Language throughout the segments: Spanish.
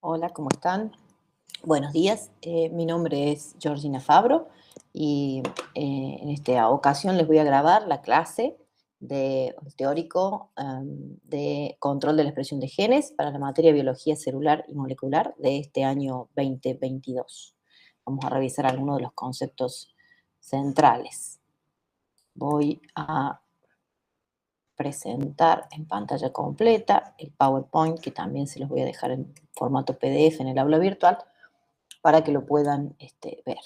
Hola, ¿cómo están? Buenos días, mi nombre es Georgina Fabro y en esta ocasión les voy a grabar la clase de teórico de control de la expresión de genes para la materia biología celular y molecular de este año 2022. Vamos a revisar algunos de los conceptos centrales. Voy a presentar en pantalla completa el PowerPoint, que también se los voy a dejar en formato PDF en el aula virtual, para que lo puedan ver.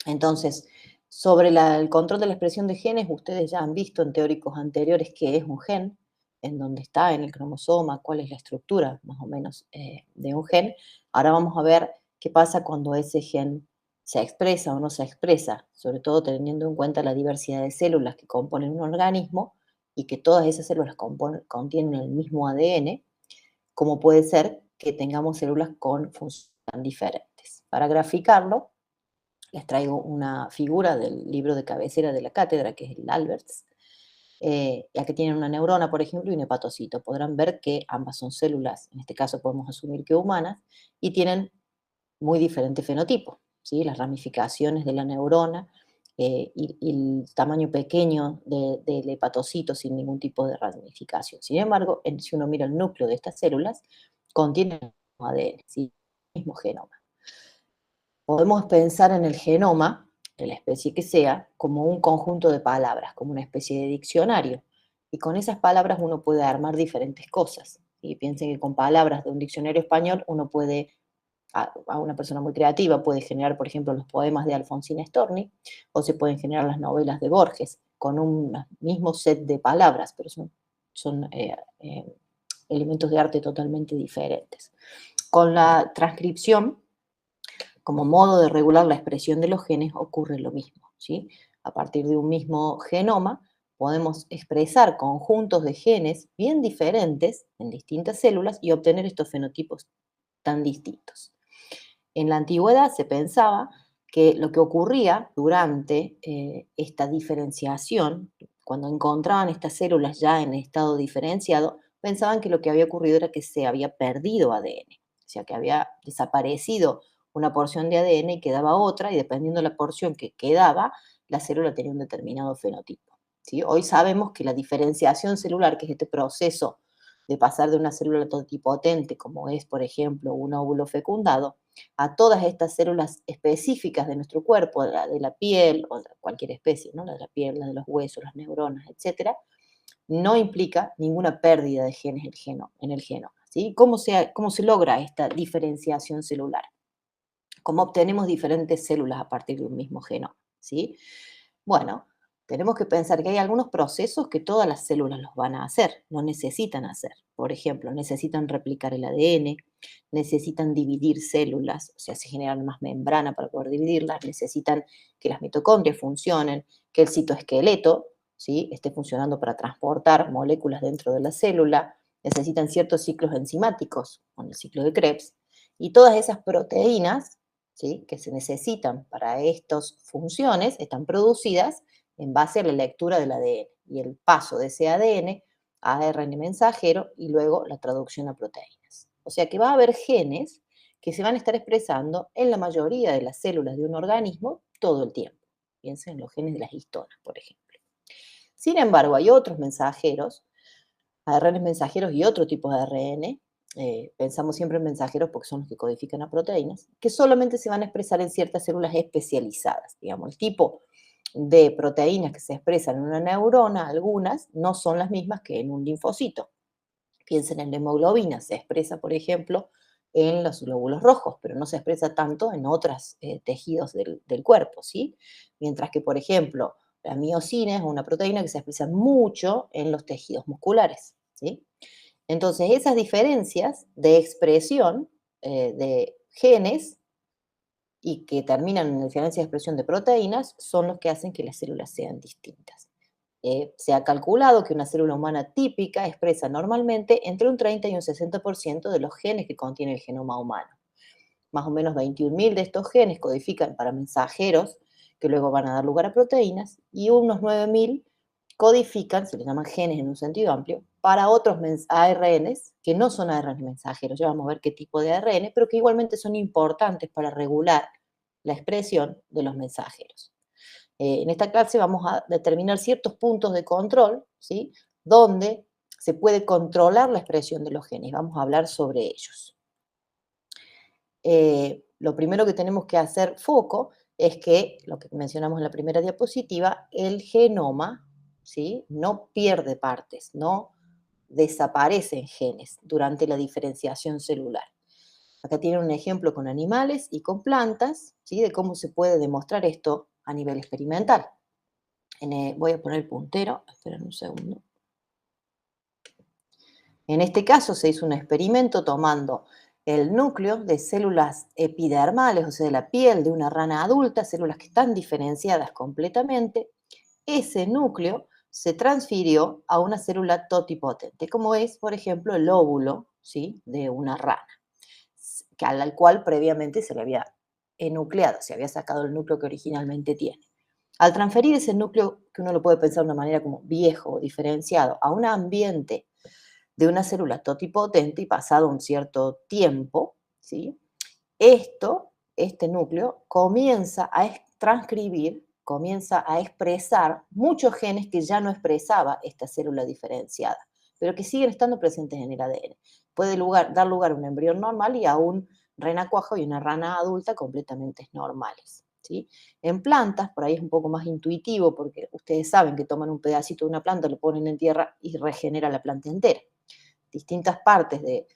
Entonces, sobre el control de la expresión de genes, ustedes ya han visto en teóricos anteriores qué es un gen, en dónde está en el cromosoma, cuál es la estructura más o menos de un gen. Ahora vamos a ver qué pasa cuando ese gen se expresa o no se expresa, sobre todo teniendo en cuenta la diversidad de células que componen un organismo y que todas esas células contienen el mismo ADN, como puede ser que tengamos células con funciones tan diferentes. Para graficarlo, les traigo una figura del libro de cabecera de la cátedra, que es el Alberts, ya que tienen una neurona, por ejemplo, y un hepatocito. Podrán ver que ambas son células, en este caso podemos asumir que humanas, y tienen muy diferente fenotipo, ¿sí? Las ramificaciones de la neurona y el tamaño pequeño del hepatocito sin ningún tipo de ramificación. Sin embargo, si uno mira el núcleo de estas células, contienen el mismo ADN, ¿sí? El mismo genoma. Podemos pensar en el genoma, de la especie que sea, como un conjunto de palabras, como una especie de diccionario. Y con esas palabras uno puede armar diferentes cosas. Y piensen que con palabras de un diccionario español uno puede, a una persona muy creativa, puede generar, por ejemplo, los poemas de Alfonsín Storni, o se pueden generar las novelas de Borges, con un mismo set de palabras, pero son elementos de arte totalmente diferentes. Con la transcripción, como modo de regular la expresión de los genes, ocurre lo mismo, ¿sí? A partir de un mismo genoma podemos expresar conjuntos de genes bien diferentes en distintas células y obtener estos fenotipos tan distintos. En la antigüedad se pensaba que lo que ocurría durante esta diferenciación, cuando encontraban estas células ya en estado diferenciado, pensaban que lo que había ocurrido era que se había perdido ADN, o sea, que había desaparecido una porción de ADN y quedaba otra, y dependiendo de la porción que quedaba, la célula tenía un determinado fenotipo, ¿sí? Hoy sabemos que la diferenciación celular, que es este proceso de pasar de una célula totipotente, como es, por ejemplo, un óvulo fecundado, a todas estas células específicas de nuestro cuerpo, de la piel, o de cualquier especie, ¿no? La de la piel, la de los huesos, las neuronas, etcétera, no implica ninguna pérdida de genes en el genoma, ¿sí? ¿Cómo se logra esta diferenciación celular? ¿Cómo obtenemos diferentes células a partir de un mismo genoma? ¿Sí? Bueno, tenemos que pensar que hay algunos procesos que todas las células los van a hacer, no necesitan hacer. Por ejemplo, necesitan replicar el ADN, necesitan dividir células, o sea, se generan más membrana para poder dividirlas, necesitan que las mitocondrias funcionen, que el citoesqueleto, ¿sí?, esté funcionando para transportar moléculas dentro de la célula, necesitan ciertos ciclos enzimáticos, con el ciclo de Krebs, y todas esas proteínas, ¿sí?, que se necesitan para estas funciones están producidas en base a la lectura del ADN y el paso de ese ADN a ARN mensajero y luego la traducción a proteínas. O sea que va a haber genes que se van a estar expresando en la mayoría de las células de un organismo todo el tiempo. Piensen en los genes de las histonas, por ejemplo. Sin embargo, hay otros mensajeros, ARN mensajeros y otro tipo de ARN, pensamos siempre en mensajeros porque son los que codifican a proteínas, que solamente se van a expresar en ciertas células especializadas. Digamos, el tipo de proteínas que se expresan en una neurona, algunas, no son las mismas que en un linfocito. Piensen en la hemoglobina, se expresa, por ejemplo, en los glóbulos rojos, pero no se expresa tanto en otros tejidos del cuerpo, ¿sí? Mientras que, por ejemplo, la miosina es una proteína que se expresa mucho en los tejidos musculares, ¿sí? Entonces, esas diferencias de expresión de genes y que terminan en diferencia de expresión de proteínas son los que hacen que las células sean distintas. Se ha calculado que una célula humana típica expresa normalmente entre un 30 y un 60% de los genes que contiene el genoma humano. Más o menos 21.000 de estos genes codifican para mensajeros que luego van a dar lugar a proteínas y unos 9.000 codifican, se les llaman genes en un sentido amplio, para otros ARNs que no son ARN mensajeros. Ya vamos a ver qué tipo de ARN, pero que igualmente son importantes para regular la expresión de los mensajeros. En esta clase vamos a determinar ciertos puntos de control, ¿sí? Donde se puede controlar la expresión de los genes. Vamos a hablar sobre ellos. Lo primero que tenemos que hacer foco es que, lo que mencionamos en la primera diapositiva, el genoma, ¿sí? No pierde partes, no desaparecen genes durante la diferenciación celular. Acá tienen un ejemplo con animales y con plantas, ¿sí? De cómo se puede demostrar esto a nivel experimental. Voy a poner el puntero, esperen un segundo. En este caso se hizo un experimento tomando el núcleo de células epidermales, o sea, de la piel de una rana adulta, células que están diferenciadas completamente. Ese núcleo se transfirió a una célula totipotente, como es, por ejemplo, el óvulo, ¿sí?, de una rana, al cual previamente se le había enucleado, se había sacado el núcleo que originalmente tiene. Al transferir ese núcleo, que uno lo puede pensar de una manera como viejo o diferenciado, a un ambiente de una célula totipotente y pasado un cierto tiempo, ¿sí? Este núcleo comienza a transcribir, comienza a expresar muchos genes que ya no expresaba esta célula diferenciada, pero que siguen estando presentes en el ADN. Puede dar lugar a un embrión normal y a un renacuajo y una rana adulta completamente normales, ¿sí? En plantas, por ahí es un poco más intuitivo, porque ustedes saben que toman un pedacito de una planta, lo ponen en tierra y regenera la planta entera. Distintas partes de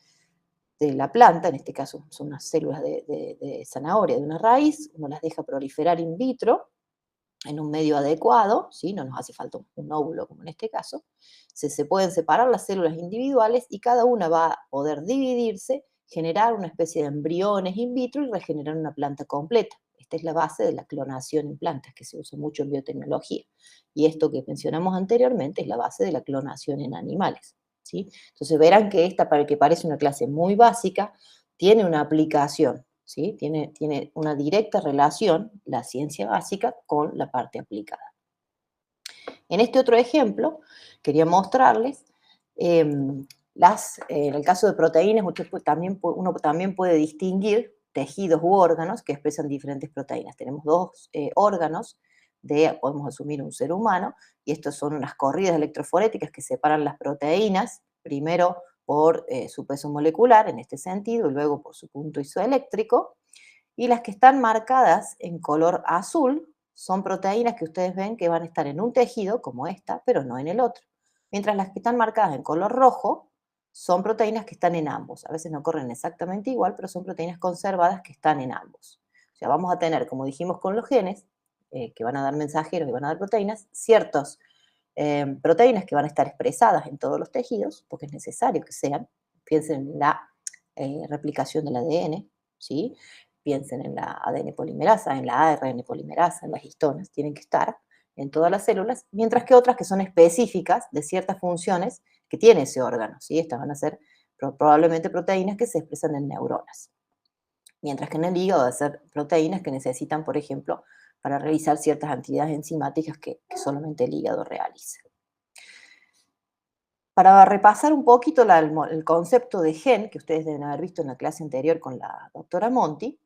la planta, en este caso son unas células de zanahoria, de una raíz, uno las deja proliferar in vitro en un medio adecuado, ¿sí? No nos hace falta un óvulo como en este caso, se pueden separar las células individuales y cada una va a poder dividirse, generar una especie de embriones in vitro y regenerar una planta completa. Esta es la base de la clonación en plantas, que se usa mucho en biotecnología. Y esto que mencionamos anteriormente es la base de la clonación en animales, ¿sí? Entonces verán que esta, para el que parece una clase muy básica, tiene una aplicación, ¿sí? Tiene una directa relación la ciencia básica con la parte aplicada. En este otro ejemplo, quería mostrarles, en el caso de proteínas, uno también puede distinguir tejidos u órganos que expresan diferentes proteínas. Tenemos dos órganos podemos asumir, un ser humano, y estos son unas corridas electroforéticas que separan las proteínas, primero por su peso molecular, en este sentido, y luego por su punto isoeléctrico. Y las que están marcadas en color azul son proteínas que ustedes ven que van a estar en un tejido, como esta, pero no en el otro. Mientras las que están marcadas en color rojo son proteínas que están en ambos. A veces no corren exactamente igual, pero son proteínas conservadas que están en ambos. O sea, vamos a tener, como dijimos con los genes, que van a dar mensajeros y van a dar proteínas, ciertas proteínas que van a estar expresadas en todos los tejidos, porque es necesario que sean. Piensen en la replicación del ADN, ¿sí? Piensen en la ADN polimerasa, en la ARN polimerasa, en las histonas, tienen que estar en todas las células, mientras que otras que son específicas de ciertas funciones que tiene ese órgano, ¿sí? Estas van a ser probablemente proteínas que se expresan en neuronas. Mientras que en el hígado va a ser proteínas que necesitan, por ejemplo, para realizar ciertas actividades enzimáticas que solamente el hígado realiza. Para repasar un poquito el concepto de gen, que ustedes deben haber visto en la clase anterior con la doctora Monti,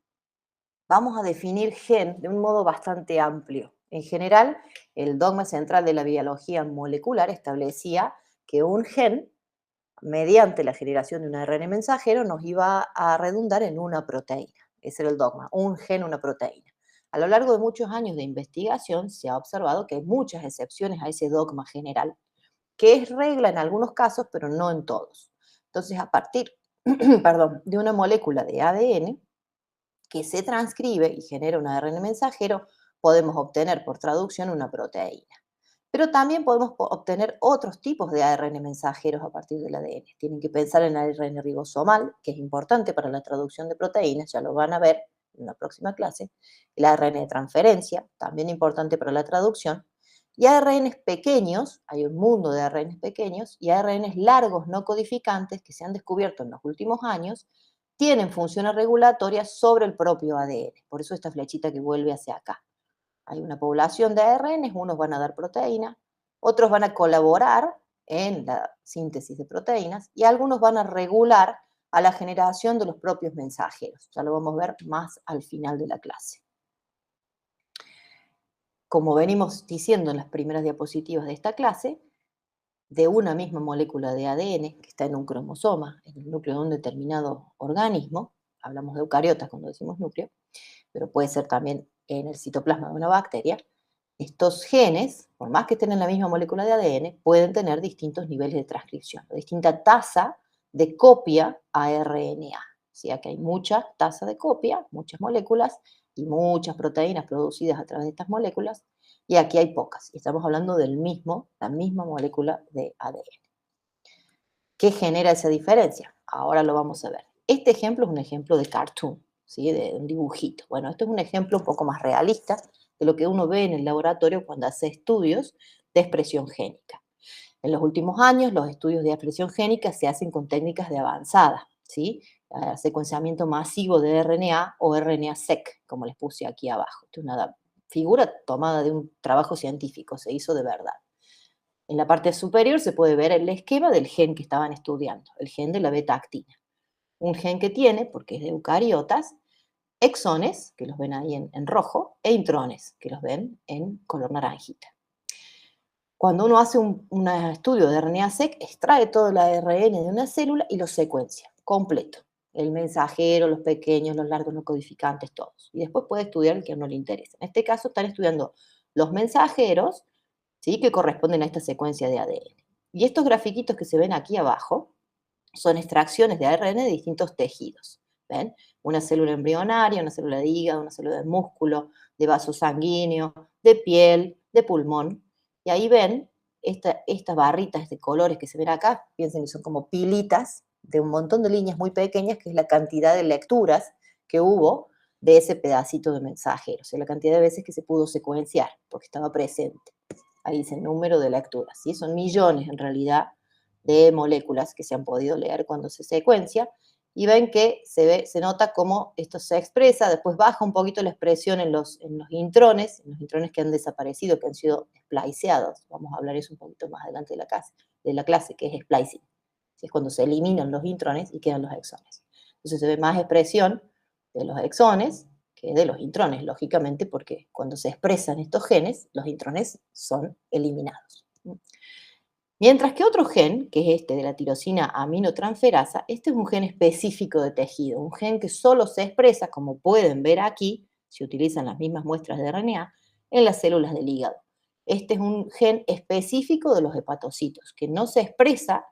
vamos a definir gen de un modo bastante amplio. En general, el dogma central de la biología molecular establecía que un gen, mediante la generación de un ARN mensajero, nos iba a redundar en una proteína. Ese era el dogma, un gen, una proteína. A lo largo de muchos años de investigación se ha observado que hay muchas excepciones a ese dogma general, que es regla en algunos casos, pero no en todos. Entonces, a partir perdón, de una molécula de ADN que se transcribe y genera un ARN mensajero, podemos obtener por traducción una proteína. Pero también podemos obtener otros tipos de ARN mensajeros a partir del ADN. Tienen que pensar en el ARN ribosomal, que es importante para la traducción de proteínas, ya lo van a ver en la próxima clase. El ARN de transferencia, también importante para la traducción. Y ARNs pequeños, hay un mundo de ARNs pequeños, y ARNs largos no codificantes que se han descubierto en los últimos años, tienen funciones regulatorias sobre el propio ADN. Por eso esta flechita que vuelve hacia acá. Hay una población de ARNs, unos van a dar proteína, otros van a colaborar en la síntesis de proteínas y algunos van a regular a la generación de los propios mensajeros. Ya lo vamos a ver más al final de la clase. Como venimos diciendo en las primeras diapositivas de esta clase, de una misma molécula de ADN que está en un cromosoma, en el núcleo de un determinado organismo, hablamos de eucariotas cuando decimos núcleo, pero puede ser también en el citoplasma de una bacteria, estos genes, por más que estén en la misma molécula de ADN, pueden tener distintos niveles de transcripción, o distinta tasa de copia a RNA. O sea que hay mucha tasa de copia, muchas moléculas y muchas proteínas producidas a través de estas moléculas, y aquí hay pocas. Y estamos hablando la misma molécula de ADN. ¿Qué genera esa diferencia? Ahora lo vamos a ver. Este ejemplo es un ejemplo de cartoon, ¿sí? De un dibujito. Bueno, este es un ejemplo un poco más realista de lo que uno ve en el laboratorio cuando hace estudios de expresión génica. En los últimos años, los estudios de expresión génica se hacen con técnicas de avanzada, ¿sí? Secuenciamiento masivo de RNA o RNA-seq, como les puse aquí abajo. Esta es una figura tomada de un trabajo científico, se hizo de verdad. En la parte superior se puede ver el esquema del gen que estaban estudiando, el gen de la beta-actina. Un gen que tiene, porque es de eucariotas, exones, que los ven ahí en rojo, e intrones, que los ven en color naranjita. Cuando uno hace un estudio de RNA-seq, extrae todo el ARN de una célula y lo secuencia, completo. El mensajero, los pequeños, los largos, los codificantes, todos. Y después puede estudiar el que a uno le interesa. En este caso están estudiando los mensajeros, ¿sí? Que corresponden a esta secuencia de ADN. Y estos grafiquitos que se ven aquí abajo son extracciones de ARN de distintos tejidos. ¿Ven? Una célula embrionaria, una célula de hígado, una célula de músculo, de vaso sanguíneo, de piel, de pulmón. Y ahí ven estas barritas de colores que se ven acá, piensen que son como pilitas de un montón de líneas muy pequeñas, que es la cantidad de lecturas que hubo de ese pedacito de mensajero, o sea, la cantidad de veces que se pudo secuenciar, porque estaba presente. Ahí dice número de lecturas, ¿sí? Son millones en realidad de moléculas que se han podido leer cuando se secuencia, y ven que se nota cómo esto se expresa, después baja un poquito la expresión en los intrones que han desaparecido, que han sido spliceados. Vamos a hablar eso un poquito más adelante de la clase, que es splicing. Es cuando se eliminan los intrones y quedan los exones. Entonces se ve más expresión de los exones que de los intrones, lógicamente, porque cuando se expresan estos genes, los intrones son eliminados. Mientras que otro gen, que es este de la tirosina aminotransferasa, este es un gen específico de tejido, un gen que solo se expresa, como pueden ver aquí, si utilizan las mismas muestras de RNA, en las células del hígado. Este es un gen específico de los hepatocitos, que no se expresa,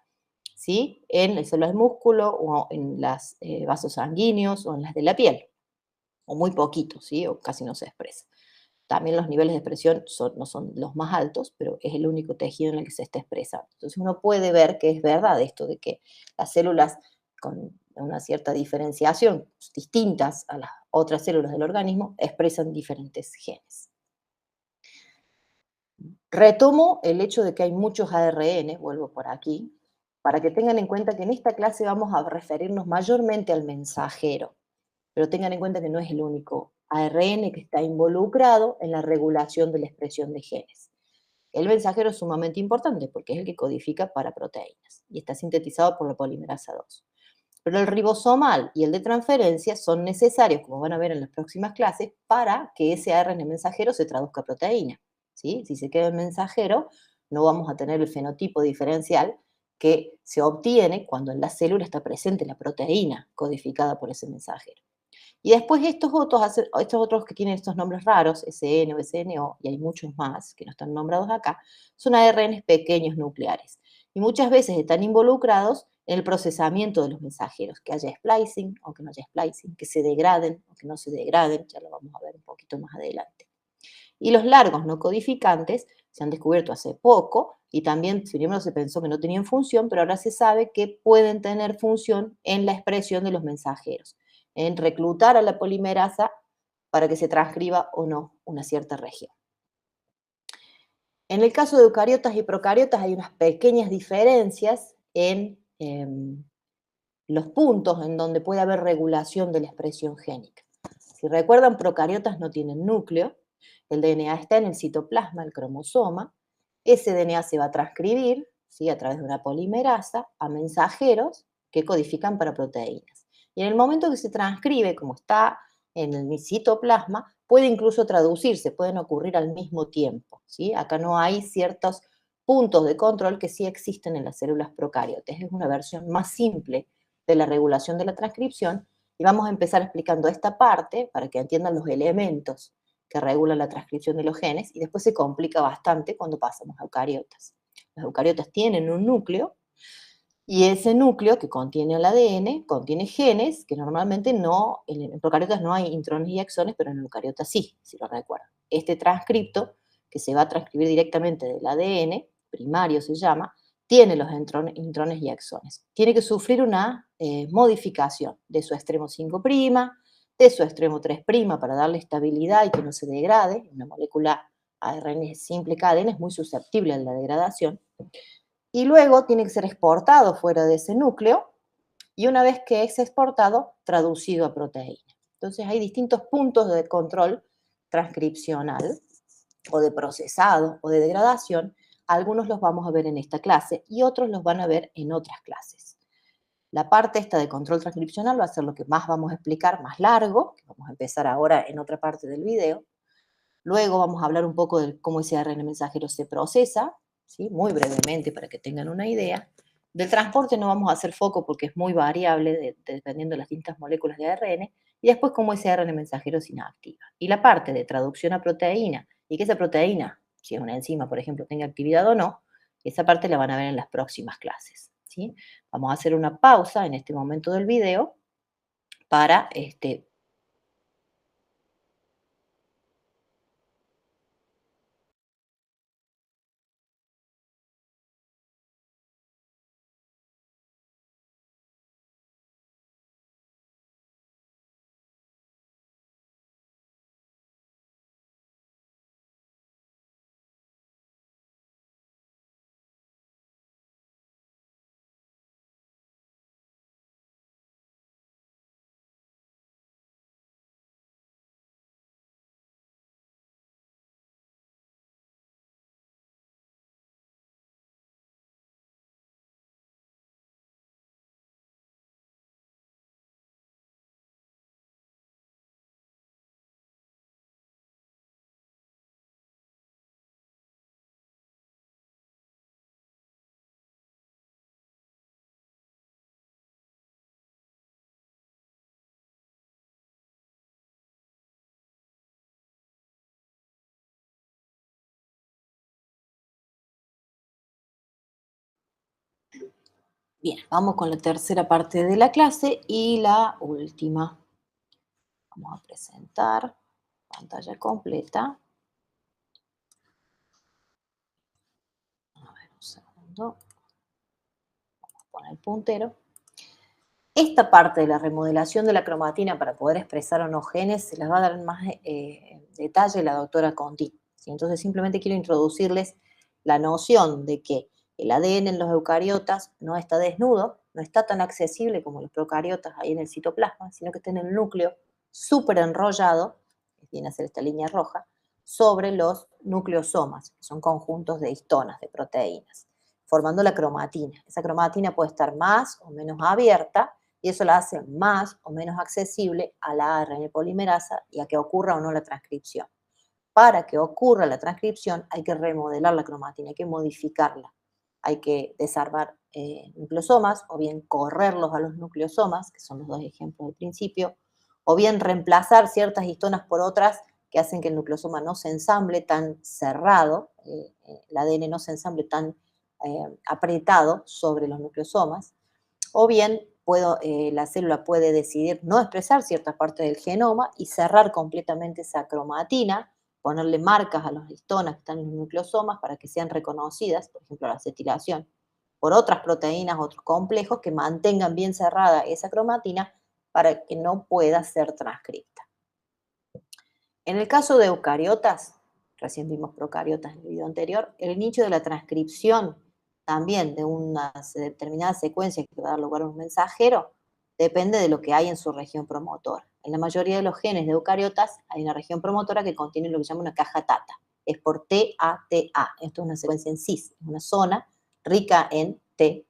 ¿sí?, en las células de músculo o en los vasos sanguíneos o en las de la piel, o muy poquito, ¿sí?, o casi no se expresa. También los niveles de expresión no son los más altos, pero es el único tejido en el que se está expresando. Entonces uno puede ver que es verdad esto de que las células con una cierta diferenciación, distintas a las otras células del organismo, expresan diferentes genes. Retomo el hecho de que hay muchos ARN, vuelvo por aquí, para que tengan en cuenta que en esta clase vamos a referirnos mayormente al mensajero, pero tengan en cuenta que no es el único ARN que está involucrado en la regulación de la expresión de genes. El mensajero es sumamente importante porque es el que codifica para proteínas y está sintetizado por la polimerasa 2. Pero el ribosomal y el de transferencia son necesarios, como van a ver en las próximas clases, para que ese ARN mensajero se traduzca a proteína, ¿sí? Si se queda en mensajero, no vamos a tener el fenotipo diferencial que se obtiene cuando en la célula está presente la proteína codificada por ese mensajero. Y después estos otros que tienen estos nombres raros, SN o SNO, y hay muchos más que no están nombrados acá, son ARNs pequeños nucleares. Y muchas veces están involucrados en el procesamiento de los mensajeros, que haya splicing o que no haya splicing, que se degraden o que no se degraden, ya lo vamos a ver un poquito más adelante. Y los largos no codificantes se han descubierto hace poco y también primero se pensó que no tenían función, pero ahora se sabe que pueden tener función en la expresión de los mensajeros, en reclutar a la polimerasa para que se transcriba o no una cierta región. En el caso de eucariotas y procariotas hay unas pequeñas diferencias en los puntos en donde puede haber regulación de la expresión génica. Si recuerdan, procariotas no tienen núcleo, el DNA está en el citoplasma, el cromosoma, Ese DNA se va a transcribir, ¿sí?, a través de una polimerasa a mensajeros que codifican para proteínas. Y en el momento que se transcribe, como está en el citoplasma, puede incluso traducirse, pueden ocurrir al mismo tiempo, ¿sí? Acá no hay ciertos puntos de control que sí existen en las células procariotas. Es una versión más simple de la regulación de la transcripción y vamos a empezar explicando esta parte para que entiendan los elementos que regulan la transcripción de los genes y después se complica bastante cuando pasamos a eucariotas. Los eucariotas tienen un núcleo y ese núcleo que contiene el ADN contiene genes que normalmente no, en procariotas no hay intrones y exones, pero en eucariotas sí, si lo recuerdan. Este transcripto, que se va a transcribir directamente del ADN, primario se llama, tiene los intrones y exones. Tiene que sufrir una modificación de su extremo 5', de su extremo 3' para darle estabilidad y que no se degrade. Una molécula ARN simple cadena es muy susceptible a la degradación y luego tiene que ser exportado fuera de ese núcleo y una vez que es exportado, traducido a proteína. Entonces hay distintos puntos de control transcripcional o de procesado o de degradación. Algunos los vamos a ver en esta clase y otros los van a ver en otras clases. La parte esta de control transcripcional va a ser lo que más vamos a explicar, más largo, que vamos a empezar ahora en otra parte del video. Luego vamos a hablar un poco de cómo ese ARN mensajero se procesa, ¿sí?, muy brevemente para que tengan una idea. Del transporte no vamos a hacer foco porque es muy variable dependiendo de las distintas moléculas de ARN. Y después cómo ese ARN mensajero se inactiva. Y la parte de traducción a proteína y que esa proteína, si es una enzima, por ejemplo, tenga actividad o no, esa parte la van a ver en las próximas clases, ¿sí? Vamos a hacer una pausa en este momento del video para Bien, vamos con la tercera parte de la clase y la última. Vamos a presentar pantalla completa. A ver, un segundo. Vamos a poner el puntero. Esta parte de la remodelación de la cromatina para poder expresar o no genes se las va a dar en más detalle la doctora Conti. ¿Sí? Entonces simplemente quiero introducirles la noción de que el ADN en los eucariotas no está desnudo, no está tan accesible como los procariotas ahí en el citoplasma, sino que está en el núcleo súper enrollado, que viene a ser esta línea roja, sobre los nucleosomas, que son conjuntos de histonas, de proteínas, formando la cromatina. Esa cromatina puede estar más o menos abierta, y eso la hace más o menos accesible a la ARN polimerasa y a que ocurra o no la transcripción. Para que ocurra la transcripción hay que remodelar la cromatina, hay que modificarla, hay que desarmar nucleosomas o bien correrlos a los nucleosomas, que son los dos ejemplos del principio, o bien reemplazar ciertas histonas por otras que hacen que el nucleosoma no se ensamble tan cerrado, el ADN no se ensamble tan apretado sobre los nucleosomas, o bien la célula puede decidir no expresar cierta parte del genoma y cerrar completamente esa cromatina, ponerle marcas a las histonas que están en los nucleosomas para que sean reconocidas, por ejemplo la acetilación, por otras proteínas, otros complejos que mantengan bien cerrada esa cromatina para que no pueda ser transcripta. En el caso de eucariotas, recién vimos procariotas en el video anterior, el nicho de la transcripción también de una determinada secuencia que va a dar lugar a un mensajero depende de lo que hay en su región promotora. En la mayoría de los genes de eucariotas hay una región promotora que contiene lo que se llama una caja TATA. es por TA-TA. Esto es una secuencia en cis, es una zona rica en TA.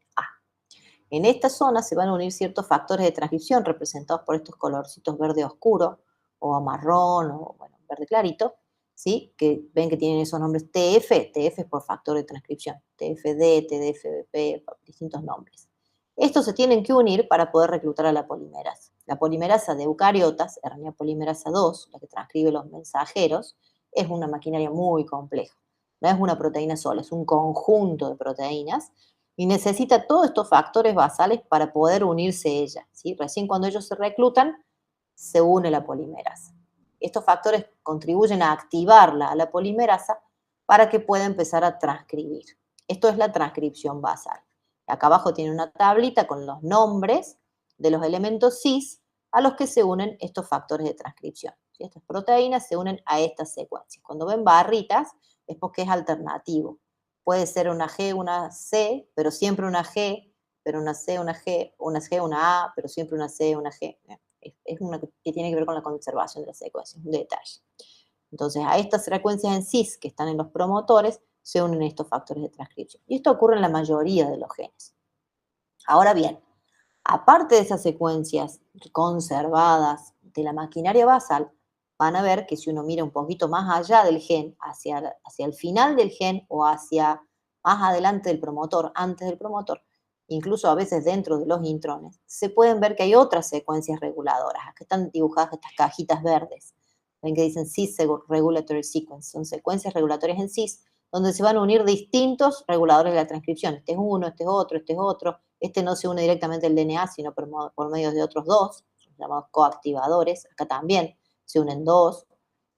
En esta zona se van a unir ciertos factores de transcripción representados por estos colorcitos verde oscuro o marrón o bueno, verde clarito, ¿sí? Que ven que tienen esos nombres TF, TF es por factor de transcripción, TFD, TDFBP, distintos nombres. Estos se tienen que unir para poder reclutar a la polimerasa. La polimerasa de eucariotas, RNA polimerasa 2, la que transcribe los mensajeros, es una maquinaria muy compleja. No es una proteína sola, es un conjunto de proteínas y necesita todos estos factores basales para poder unirse ella, ¿sí? Recién cuando ellos se reclutan, se une la polimerasa. Estos factores contribuyen a activarla a la polimerasa para que pueda empezar a transcribir. Esto es la transcripción basal. Acá abajo tiene una tablita con los nombres de los elementos cis a los que se unen estos factores de transcripción. ¿Sí? Estas proteínas se unen a estas secuencias. Cuando ven barritas es porque es alternativo. Puede ser una G, una C, pero siempre una G, pero una C, una G, una G, una A, pero siempre una C, una G. Es una que tiene que ver con la conservación de la secuencia, un detalle. Entonces, a estas frecuencias en cis que están en los promotores se unen estos factores de transcripción. Y esto ocurre en la mayoría de los genes. Ahora bien, aparte de esas secuencias conservadas de la maquinaria basal, van a ver que si uno mira un poquito más allá del gen, hacia el final del gen o hacia más adelante del promotor, antes del promotor, incluso a veces dentro de los intrones, se pueden ver que hay otras secuencias reguladoras. Acá están dibujadas estas cajitas verdes. Ven que dicen cis regulatory sequence. Son secuencias regulatorias en cis donde se van a unir distintos reguladores de la transcripción. Este es uno, este es otro, este es otro. Este no se une directamente al DNA, sino por medio de otros dos, llamados coactivadores. Acá también se unen dos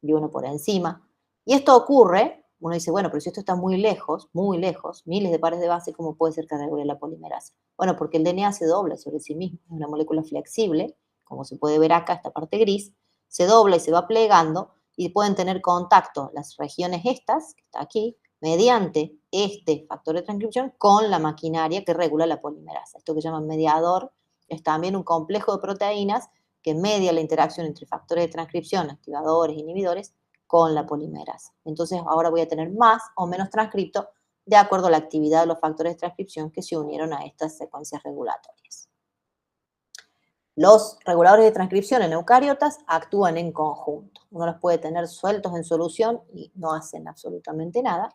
y uno por encima. Y esto ocurre, uno dice, bueno, pero si esto está muy lejos, miles de pares de base, ¿cómo puede ser que regule la polimerasa? Bueno, porque el DNA se dobla sobre sí mismo, es una molécula flexible, como se puede ver acá, esta parte gris, se dobla y se va plegando y pueden tener contacto las regiones estas, que está aquí, mediante este factor de transcripción con la maquinaria que regula la polimerasa. Esto que llaman mediador es también un complejo de proteínas que media la interacción entre factores de transcripción, activadores, inhibidores, con la polimerasa. Entonces ahora voy a tener más o menos transcripto de acuerdo a la actividad de los factores de transcripción que se unieron a estas secuencias regulatorias. Los reguladores de transcripción en eucariotas actúan en conjunto. Uno los puede tener sueltos en solución y no hacen absolutamente nada,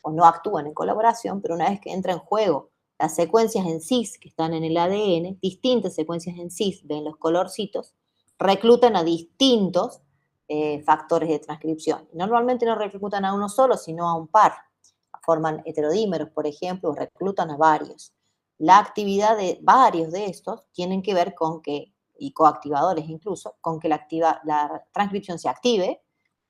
o no actúan en colaboración, pero una vez que entra en juego las secuencias en cis que están en el ADN, distintas secuencias en cis, ven los colorcitos, reclutan a distintos factores de transcripción. Normalmente no reclutan a uno solo, sino a un par. Forman heterodímeros, por ejemplo, o reclutan a varios. La actividad de varios de estos tienen que ver con que, y coactivadores incluso, con que la transcripción se active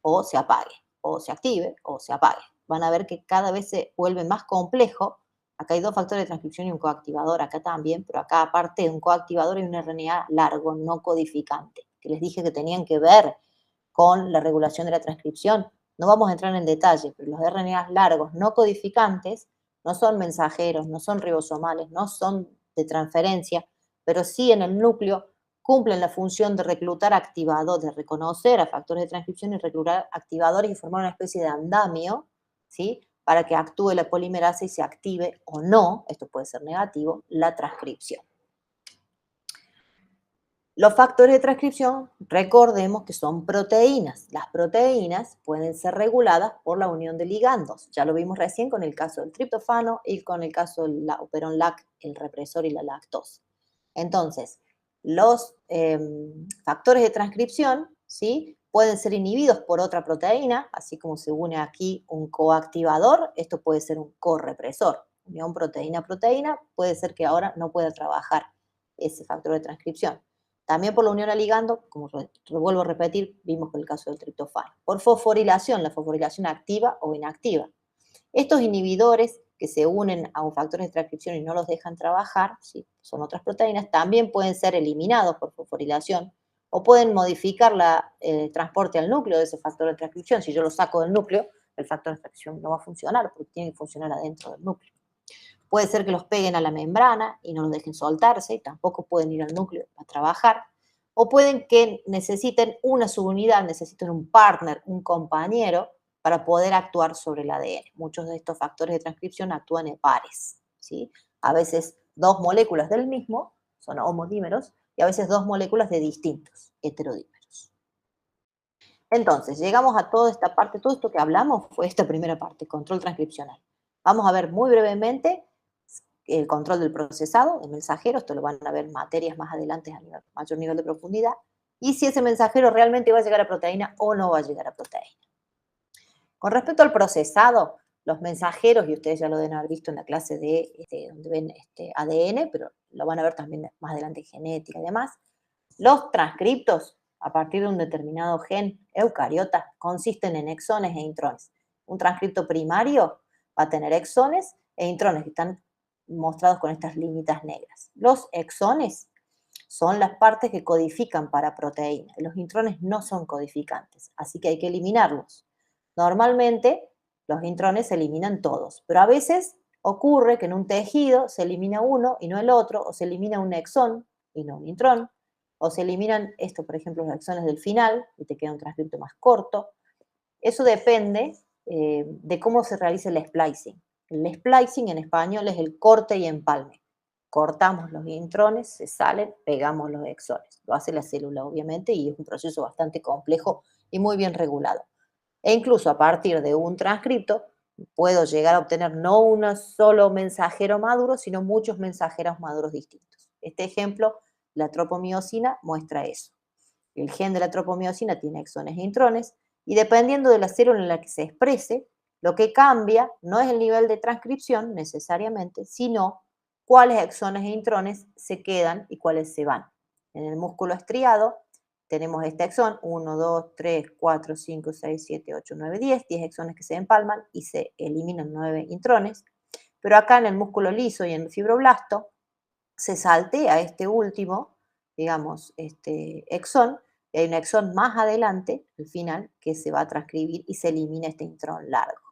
o se apague, o se active o se apague. Van a ver que cada vez se vuelve más complejo. Acá hay dos factores de transcripción y un coactivador, acá también, pero acá aparte de un coactivador hay un RNA largo, no codificante, que les dije que tenían que ver con la regulación de la transcripción. No vamos a entrar en detalle, pero los RNAs largos no codificantes no son mensajeros, no son ribosomales, no son de transferencia, pero sí en el núcleo cumplen la función de reclutar activadores, de reconocer a factores de transcripción y reclutar activadores y formar una especie de andamio, ¿sí? Para que actúe la polimerasa y se active o no, esto puede ser negativo, la transcripción. Los factores de transcripción, recordemos que son proteínas. Las proteínas pueden ser reguladas por la unión de ligandos. Ya lo vimos recién con el caso del triptofano y con el caso del operón LAC, el represor y la lactosa. Entonces, los factores de transcripción, ¿sí?, pueden ser inhibidos por otra proteína, así como se une aquí un coactivador, esto puede ser un correpresor. Unión proteína-proteína, puede ser que ahora no pueda trabajar ese factor de transcripción. También por la unión a ligando, como vuelvo a repetir, vimos con el caso del triptofano. Por fosforilación, la fosforilación activa o inactiva. Estos inhibidores que se unen a un factor de transcripción y no los dejan trabajar, ¿sí?, son otras proteínas, también pueden ser eliminados por fosforilación o pueden modificar el transporte al núcleo de ese factor de transcripción. Si yo lo saco del núcleo, el factor de transcripción no va a funcionar porque tiene que funcionar adentro del núcleo. Puede ser que los peguen a la membrana y no los dejen soltarse, y tampoco pueden ir al núcleo a trabajar. O pueden que necesiten una subunidad, necesiten un partner, un compañero, para poder actuar sobre el ADN. Muchos de estos factores de transcripción actúan en pares, ¿sí? A veces dos moléculas del mismo son homodímeros y a veces dos moléculas de distintos heterodímeros. Entonces, llegamos a toda esta parte, todo esto que hablamos fue esta primera parte, control transcripcional. Vamos a ver muy brevemente el control del procesado, el mensajero, esto lo van a ver materias más adelante a mayor nivel de profundidad, y si ese mensajero realmente va a llegar a proteína o no va a llegar a proteína. Con respecto al procesado, los mensajeros, y ustedes ya lo deben haber visto en la clase de donde ven ADN, pero lo van a ver también más adelante en genética y demás, los transcriptos a partir de un determinado gen eucariota consisten en exones e intrones. Un transcripto primario va a tener exones e intrones que están mostrados con estas líneas negras. Los exones son las partes que codifican para proteínas. Los intrones no son codificantes, así que hay que eliminarlos. Normalmente los intrones se eliminan todos, pero a veces ocurre que en un tejido se elimina uno y no el otro, o se elimina un exón y no un intrón, o se eliminan esto, por ejemplo, los exones del final y te queda un transcripto más corto. Eso depende de cómo se realiza el splicing. El splicing en español es el corte y empalme. Cortamos los intrones, se salen, pegamos los exones. Lo hace la célula, obviamente, y es un proceso bastante complejo y muy bien regulado. E incluso a partir de un transcripto puedo llegar a obtener no un solo mensajero maduro, sino muchos mensajeros maduros distintos. Este ejemplo, la tropomiosina, muestra eso. El gen de la tropomiosina tiene exones e intrones, y dependiendo de la célula en la que se exprese, lo que cambia no es el nivel de transcripción necesariamente, sino cuáles exones e intrones se quedan y cuáles se van. En el músculo estriado tenemos este exón, 1, 2, 3, 4, 5, 6, 7, 8, 9, 10 exones que se empalman y se eliminan 9 intrones. Pero acá en el músculo liso y en el fibroblasto se saltea este último, digamos, exón, y hay un exón más adelante, al final, que se va a transcribir y se elimina este intrón largo.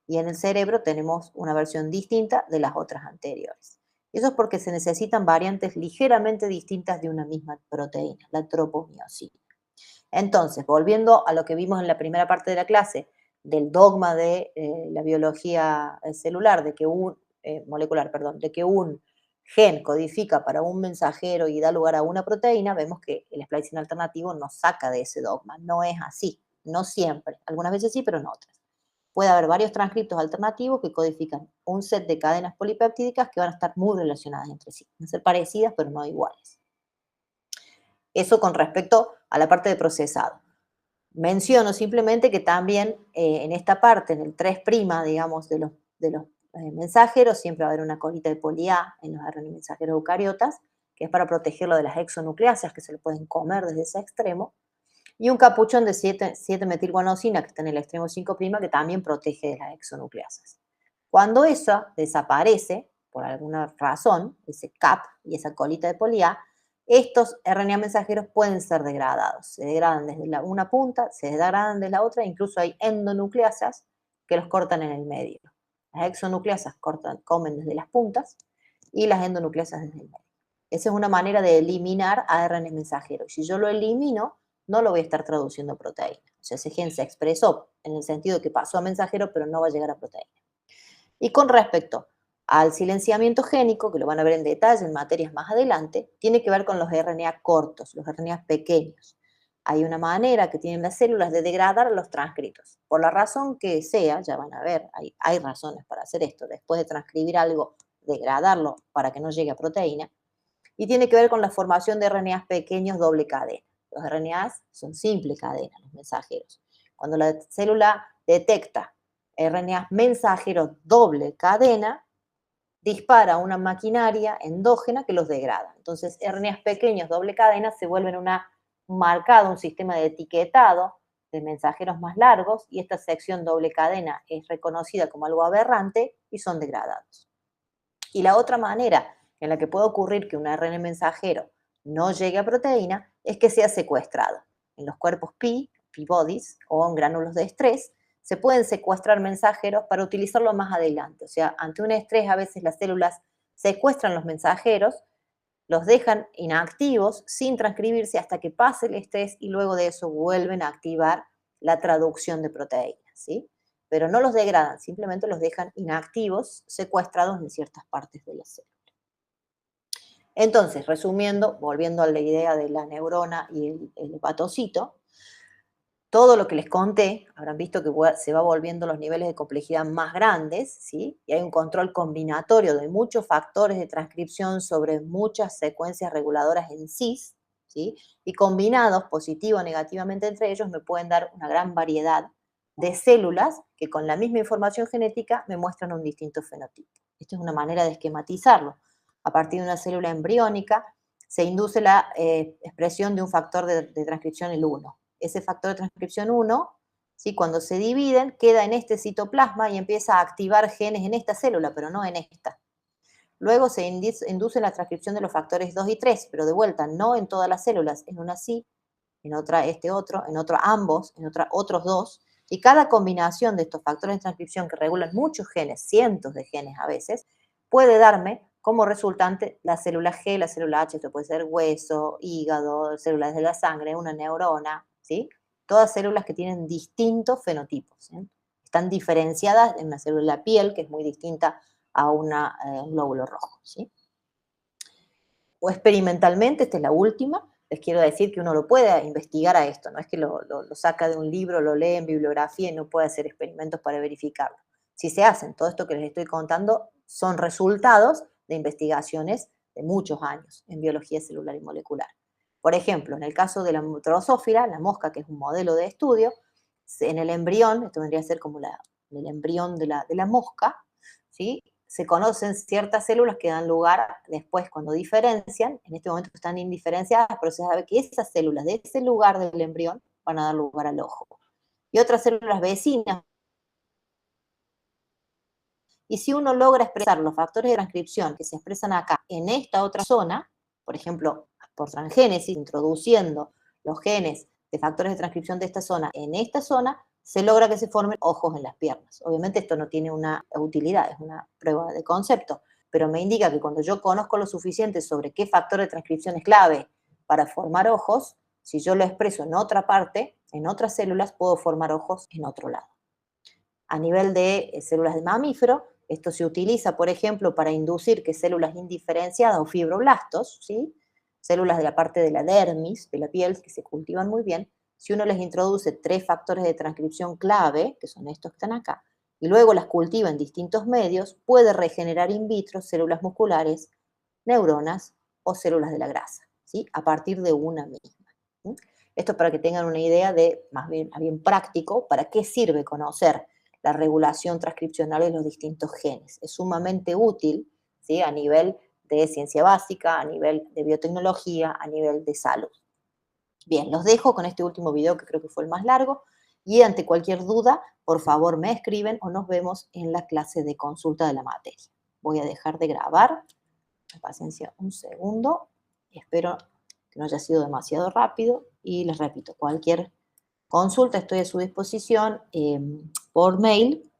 Y en el cerebro tenemos una versión distinta de las otras anteriores. Eso es porque se necesitan variantes ligeramente distintas de una misma proteína, la tropomiosina. Entonces, volviendo a lo que vimos en la primera parte de la clase, del dogma de la biología celular, de que molecular, perdón, de que un gen codifica para un mensajero y da lugar a una proteína, vemos que el splicing alternativo nos saca de ese dogma. No es así, no siempre. Algunas veces sí, pero no otras. Puede haber varios transcriptos alternativos que codifican un set de cadenas polipeptídicas que van a estar muy relacionadas entre sí. Van a' parecidas, pero no iguales. Eso con respecto a la parte de procesado. Menciono simplemente que también en esta parte, en el 3', digamos, de los mensajeros, siempre va a haber una colita de poli A en los RNA mensajeros eucariotas, que es para protegerlo de las exonucleáceas que se lo pueden comer desde ese extremo, y un capuchón de 7-metilguanosina que está en el extremo 5', que también protege de las exonucleáceas. Cuando eso desaparece, por alguna razón, ese cap y esa colita de poli A, estos RNA mensajeros pueden ser degradados. Se degradan desde una punta, se degradan desde la otra, incluso hay endonucleasas que los cortan en el medio. Las exonucleasas comen desde las puntas y las endonucleasas desde el medio. Esa es una manera de eliminar a RNA mensajeros. Si yo lo elimino, no lo voy a estar traduciendo a proteína. O sea, ese gen se expresó en el sentido de que pasó a mensajero, pero no va a llegar a proteína. Y con respecto al silenciamiento génico, que lo van a ver en detalle en materias más adelante, tiene que ver con los RNA cortos, los RNA pequeños. Hay una manera que tienen las células de degradar los transcritos. Por la razón que sea, ya van a ver, hay razones para hacer esto. Después de transcribir algo, degradarlo para que no llegue a proteína. Y tiene que ver con la formación de RNAs pequeños doble cadena. Los RNAs son simple cadena, los mensajeros. Cuando la célula detecta RNAs mensajeros doble cadena, dispara una maquinaria endógena que los degrada. Entonces, RNAs pequeños doble cadena se vuelven un marcado, un sistema de etiquetado de mensajeros más largos, y esta sección doble cadena es reconocida como algo aberrante y son degradados. Y la otra manera en la que puede ocurrir que un ARN mensajero no llegue a proteína es que sea secuestrado. En los cuerpos P-bodies o en gránulos de estrés, se pueden secuestrar mensajeros para utilizarlo más adelante. O sea, ante un estrés a veces las células secuestran los mensajeros, los dejan inactivos sin transcribirse hasta que pase el estrés y luego de eso vuelven a activar la traducción de proteínas. ¿sí? Pero no los degradan, simplemente los dejan inactivos, secuestrados en ciertas partes de la célula. Entonces, resumiendo, volviendo a la idea de la neurona y el hepatocito, todo lo que les conté, habrán visto que se va volviendo los niveles de complejidad más grandes, ¿sí? Y hay un control combinatorio de muchos factores de transcripción sobre muchas secuencias reguladoras en cis, ¿sí? Y combinados positivo o negativamente entre ellos me pueden dar una gran variedad de células que con la misma información genética me muestran un distinto fenotipo. Esta es una manera de esquematizarlo. A partir de una célula embriónica se induce la expresión de un factor de transcripción, el 1. Ese factor de transcripción 1, ¿sí? Cuando se dividen, queda en este citoplasma y empieza a activar genes en esta célula, pero no en esta. Luego se induce la transcripción de los factores 2 y 3, pero de vuelta, no en todas las células, en una sí, en otra este otro, en otra ambos, en otra otros dos, y cada combinación de estos factores de transcripción que regulan muchos genes, cientos de genes a veces, puede darme como resultante la célula G, la célula H, esto puede ser hueso, hígado, células de la sangre, una neurona, ¿sí? Todas células que tienen distintos fenotipos, ¿sí? Están diferenciadas en una célula de la piel, que es muy distinta a un glóbulo rojo, ¿sí? O experimentalmente, esta es la última, les quiero decir que uno lo puede investigar a esto, no es que lo saca de un libro, lo lee en bibliografía y no puede hacer experimentos para verificarlo. Si se hacen, todo esto que les estoy contando son resultados de investigaciones de muchos años en biología celular y molecular. Por ejemplo, en el caso de la drosófila, la mosca, que es un modelo de estudio, en el embrión, esto vendría a ser como el embrión de la mosca, ¿sí? Se conocen ciertas células que dan lugar después cuando diferencian, en este momento están indiferenciadas, pero se sabe que esas células de ese lugar del embrión van a dar lugar al ojo. Y otras células vecinas. Y si uno logra expresar los factores de transcripción que se expresan acá en esta otra zona, por ejemplo, por transgénesis, introduciendo los genes de factores de transcripción de esta zona en esta zona, se logra que se formen ojos en las piernas. Obviamente esto no tiene una utilidad, es una prueba de concepto, pero me indica que cuando yo conozco lo suficiente sobre qué factor de transcripción es clave para formar ojos, si yo lo expreso en otra parte, en otras células, puedo formar ojos en otro lado. A nivel de células de mamífero, esto se utiliza, por ejemplo, para inducir que células indiferenciadas o fibroblastos, ¿sí? Células de la parte de la dermis, de la piel, que se cultivan muy bien, si uno les introduce 3 factores de transcripción clave, que son estos que están acá, y luego las cultiva en distintos medios, puede regenerar in vitro células musculares, neuronas o células de la grasa, ¿sí? A partir de una misma. ¿Sí? Esto para que tengan una idea de, más bien práctico, para qué sirve conocer la regulación transcripcional de los distintos genes. Es sumamente útil, ¿sí? A nivel de ciencia básica, a nivel de biotecnología, a nivel de salud. Bien, los dejo con este último video que creo que fue el más largo y ante cualquier duda, por favor me escriben o nos vemos en la clase de consulta de la materia. Voy a dejar de grabar, paciencia un segundo, espero que no haya sido demasiado rápido y les repito, cualquier consulta estoy a su disposición por mail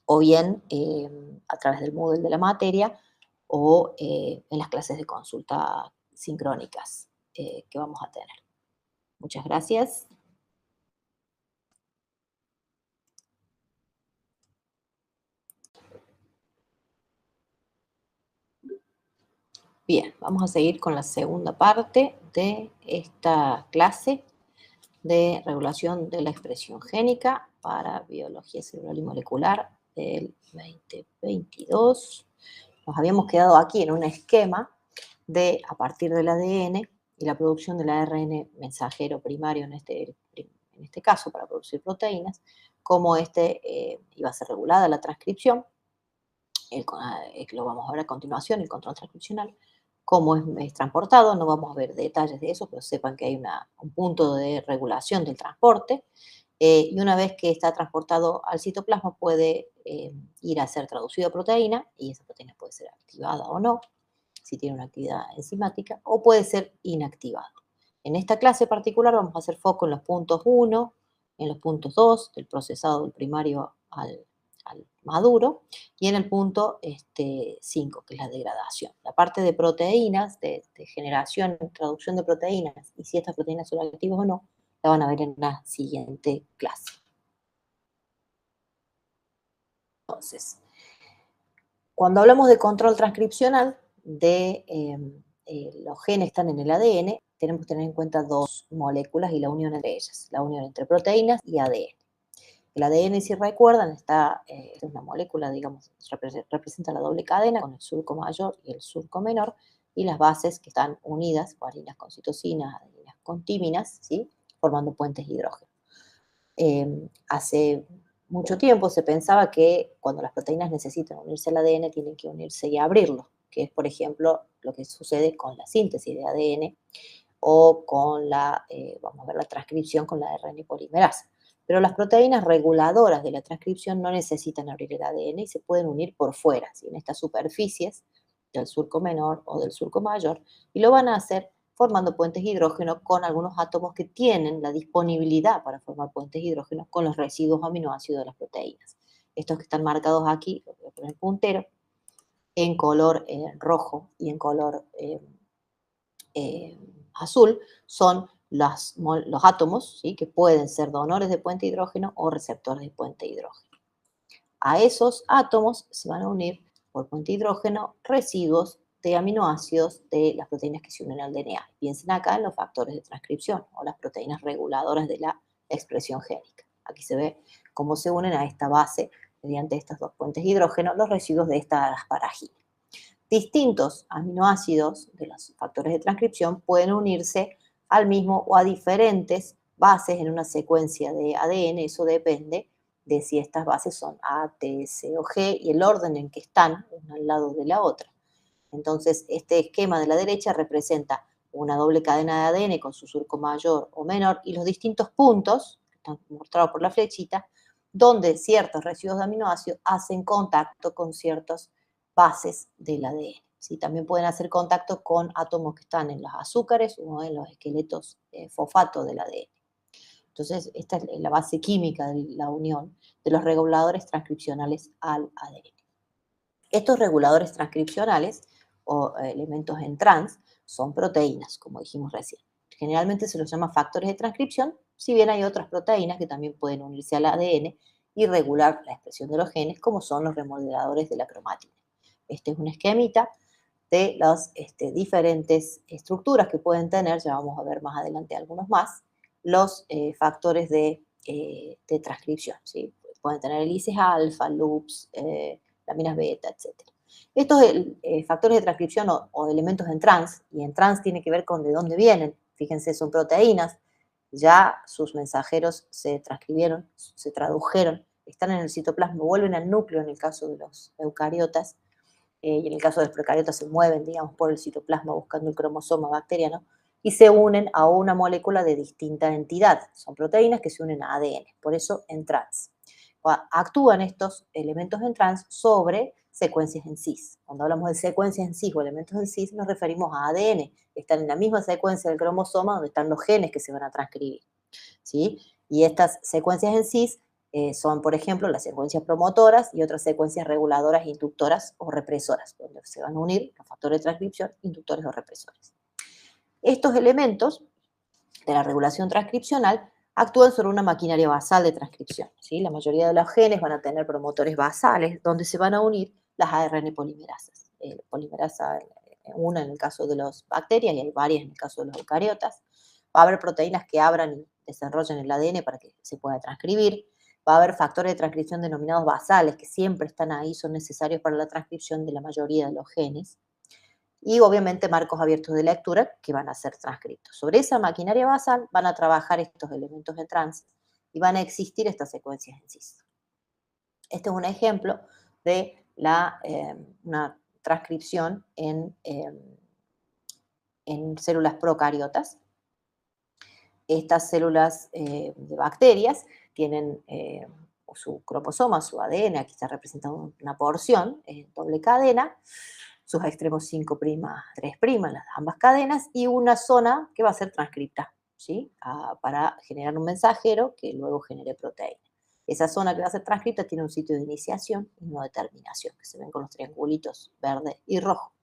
o bien a través del Moodle de la materia o en las clases de consulta sincrónicas que vamos a tener. Muchas gracias. Bien, vamos a seguir con la segunda parte de esta clase de regulación de la expresión génica para biología celular y molecular del 2022. Nos habíamos quedado aquí en un esquema de, a partir del ADN y la producción del ARN mensajero primario en este caso para producir proteínas, cómo iba a ser regulada la transcripción, lo vamos a ver a continuación, el control transcripcional, cómo es transportado, no vamos a ver detalles de eso, pero sepan que hay un punto de regulación del transporte, y una vez que está transportado al citoplasma puede ir a ser traducido a proteína, y esa proteína puede ser activada o no, si tiene una actividad enzimática, o puede ser inactivado. En esta clase particular vamos a hacer foco en los puntos 1, en los puntos 2, del procesado del primario al maduro, y en el punto 5, que es la degradación. La parte de proteínas, de generación, traducción de proteínas, y si estas proteínas son activas o no, la van a ver en la siguiente clase. Entonces, cuando hablamos de control transcripcional de los genes que están en el ADN, tenemos que tener en cuenta dos moléculas y la unión entre ellas, la unión entre proteínas y ADN. El ADN, si recuerdan, es una molécula, digamos, representa la doble cadena con el surco mayor y el surco menor, y las bases que están unidas, guaninas con citosinas, adeninas con tíminas, ¿sí? Formando puentes de hidrógeno. Hace mucho tiempo se pensaba que cuando las proteínas necesitan unirse al ADN, tienen que unirse y abrirlo, que es, por ejemplo, lo que sucede con la síntesis de ADN o con vamos a ver, la transcripción con la RNA polimerasa. Pero las proteínas reguladoras de la transcripción no necesitan abrir el ADN y se pueden unir por fuera, ¿sí? En estas superficies del surco menor o del surco mayor, y lo van a hacer formando puentes de hidrógeno con algunos átomos que tienen la disponibilidad para formar puentes de hidrógeno con los residuos aminoácidos de las proteínas. Estos que están marcados aquí, voy a poner puntero, en color rojo y en color eh, azul, son los átomos, ¿sí? Que pueden ser donores de puente de hidrógeno o receptores de puente de hidrógeno. A esos átomos se van a unir por puente de hidrógeno residuos de aminoácidos de las proteínas que se unen al DNA. Piensen acá en los factores de transcripción o las proteínas reguladoras de la expresión génica. Aquí se ve cómo se unen a esta base mediante estas dos puentes de hidrógeno los residuos de esta asparagina. Distintos aminoácidos de los factores de transcripción pueden unirse al mismo o a diferentes bases en una secuencia de ADN. Eso depende de si estas bases son A, T, C o G y el orden en que están una al lado de la otra. Entonces, este esquema de la derecha representa una doble cadena de ADN con su surco mayor o menor y los distintos puntos, que están mostrados por la flechita, donde ciertos residuos de aminoácidos hacen contacto con ciertas bases del ADN. ¿Sí? También pueden hacer contacto con átomos que están en los azúcares o en los esqueletos fosfato del ADN. Entonces, esta es la base química de la unión de los reguladores transcripcionales al ADN. Estos reguladores transcripcionales o elementos en trans son proteínas, como dijimos recién. Generalmente se los llama factores de transcripción, si bien hay otras proteínas que también pueden unirse al ADN y regular la expresión de los genes, como son los remodeladores de la cromátina. Este es un esquemita de las diferentes estructuras que pueden tener, ya vamos a ver más adelante algunos más, los factores de transcripción. ¿Sí? Pueden tener hélices alfa, loops, laminas beta, etc. Estos factores de transcripción o elementos en trans, y en trans tiene que ver con de dónde vienen, fíjense, son proteínas, ya sus mensajeros se transcribieron, se tradujeron, están en el citoplasma, vuelven al núcleo en el caso de los eucariotas, y en el caso de los procariotas se mueven, digamos, por el citoplasma buscando el cromosoma bacteriano, y se unen a una molécula de distinta entidad. Son proteínas que se unen a ADN, por eso en trans. Actúan estos elementos en trans sobre secuencias en cis. Cuando hablamos de secuencias en cis o elementos en cis, nos referimos a ADN. Están en la misma secuencia del cromosoma donde están los genes que se van a transcribir. ¿Sí? Y estas secuencias en cis son, por ejemplo, las secuencias promotoras y otras secuencias reguladoras, inductoras o represoras, donde se van a unir los factores de transcripción, inductores o represores. Estos elementos de la regulación transcripcional actúan sobre una maquinaria basal de transcripción. ¿Sí? La mayoría de los genes van a tener promotores basales donde se van a unir las ARN polimerasas. Polimerasa una en el caso de las bacterias y hay varias en el caso de los eucariotas. Va a haber proteínas que abran y desarrollen el ADN para que se pueda transcribir. Va a haber factores de transcripción denominados basales que siempre están ahí, son necesarios para la transcripción de la mayoría de los genes. Y obviamente marcos abiertos de lectura que van a ser transcritos. Sobre esa maquinaria basal van a trabajar estos elementos de trans y van a existir estas secuencias en cis. Este es un ejemplo de una transcripción en células procariotas. Estas células de bacterias tienen su cromosoma, su ADN, aquí está representado una porción, doble cadena, sus extremos 5', 3', las ambas cadenas, y una zona que va a ser transcripta, ¿sí? Para generar un mensajero que luego genere proteína. Esa zona que va a ser transcripta tiene un sitio de iniciación y no de terminación, que se ven con los triangulitos verde y rojo.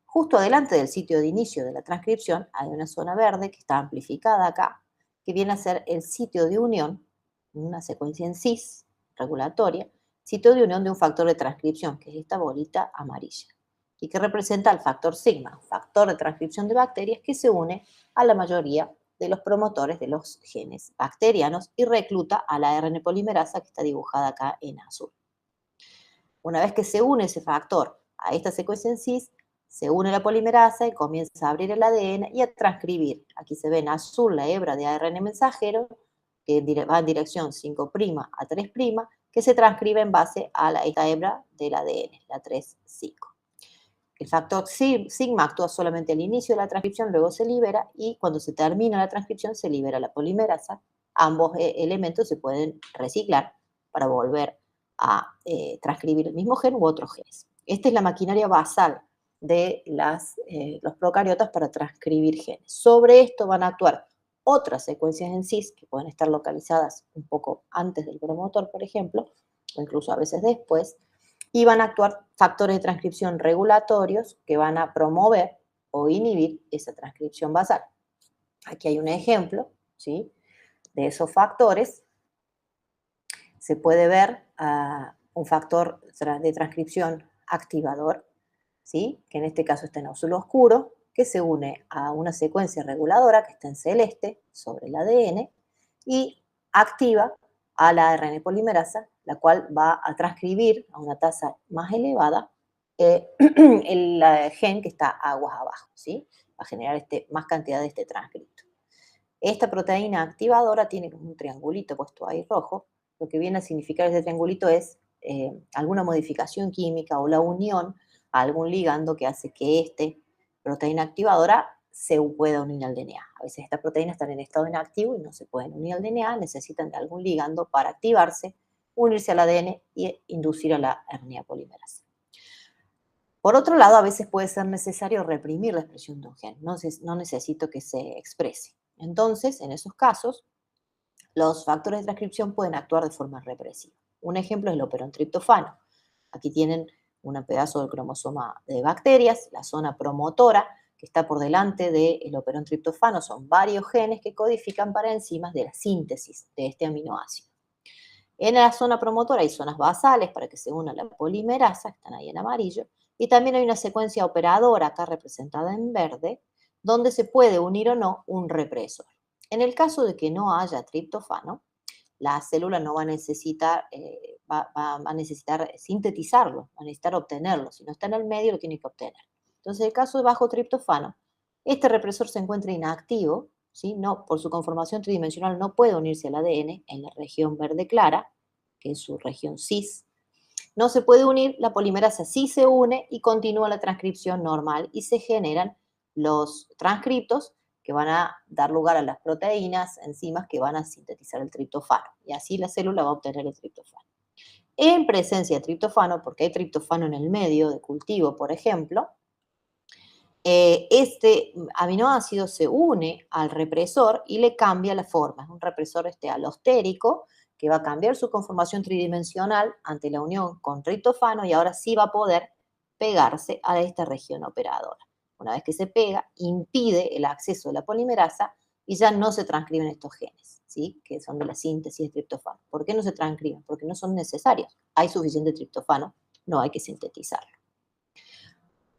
Justo adelante del sitio de inicio de la transcripción hay una zona verde que está amplificada acá, que viene a ser el sitio de unión, una secuencia en cis regulatoria, sitio de unión de un factor de transcripción, que es esta bolita amarilla, y que representa el factor sigma, un factor de transcripción de bacterias que se une a la mayoría de los promotores de los genes bacterianos y recluta a la ARN polimerasa que está dibujada acá en azul. Una vez que se une ese factor a esta secuencia en cis, se une la polimerasa y comienza a abrir el ADN y a transcribir. Aquí se ve en azul la hebra de ARN mensajero que va en dirección 5' a 3', que se transcribe en base a esta hebra del ADN, la 3'. El factor sigma actúa solamente al inicio de la transcripción, luego se libera y cuando se termina la transcripción se libera la polimerasa. Ambos elementos se pueden reciclar para volver a transcribir el mismo gen u otros genes. Esta es la maquinaria basal de los procariotas para transcribir genes. Sobre esto van a actuar otras secuencias en cis que pueden estar localizadas un poco antes del promotor, por ejemplo, o incluso a veces después, y van a actuar factores de transcripción regulatorios que van a promover o inhibir esa transcripción basal. Aquí hay un ejemplo, ¿sí?, de esos factores. Se puede ver un factor de transcripción activador, ¿sí?, que en este caso está en azul oscuro, que se une a una secuencia reguladora que está en celeste sobre el ADN y activa a la ARN polimerasa, la cual va a transcribir a una tasa más elevada el gen que está aguas abajo, ¿sí? Va a generar más cantidad de este transcripto. Esta proteína activadora tiene un triangulito puesto ahí rojo. Lo que viene a significar ese triangulito es alguna modificación química o la unión a algún ligando que hace que esta proteína activadora se pueda unir al DNA. A veces estas proteínas están en estado inactivo y no se pueden unir al DNA, necesitan de algún ligando para activarse, unirse al ADN e inducir a la RNA polimerasa. Por otro lado, a veces puede ser necesario reprimir la expresión de un gen, no necesito que se exprese. Entonces, en esos casos, los factores de transcripción pueden actuar de forma represiva. Un ejemplo es el operontriptofano. Aquí tienen un pedazo del cromosoma de bacterias, la zona promotora, que está por delante del operontriptofano, son varios genes que codifican para enzimas de la síntesis de este aminoácido. En la zona promotora hay zonas basales para que se una la polimerasa, que están ahí en amarillo, y también hay una secuencia operadora, acá representada en verde, donde se puede unir o no un represor. En el caso de que no haya triptofano, la célula no va a necesitar, va a necesitar sintetizarlo, va a necesitar obtenerlo. Si no está en el medio, lo tiene que obtener. Entonces, en el caso de bajo triptofano, este represor se encuentra inactivo, ¿sí? No, por su conformación tridimensional no puede unirse al ADN en la región verde clara, que es su región cis. No se puede unir, la polimerasa sí se une y continúa la transcripción normal y se generan los transcriptos que van a dar lugar a las proteínas, enzimas que van a sintetizar el triptofano. Y así la célula va a obtener el triptofano. En presencia de triptofano, porque hay triptofano en el medio de cultivo, por ejemplo, este aminoácido se une al represor y le cambia la forma. Es un represor alostérico que va a cambiar su conformación tridimensional ante la unión con triptofano y ahora sí va a poder pegarse a esta región operadora. Una vez que se pega, impide el acceso de la polimerasa y ya no se transcriben estos genes, ¿sí?, que son de la síntesis de triptofano. ¿Por qué no se transcriben? Porque no son necesarios. Hay suficiente triptofano, no hay que sintetizarlo.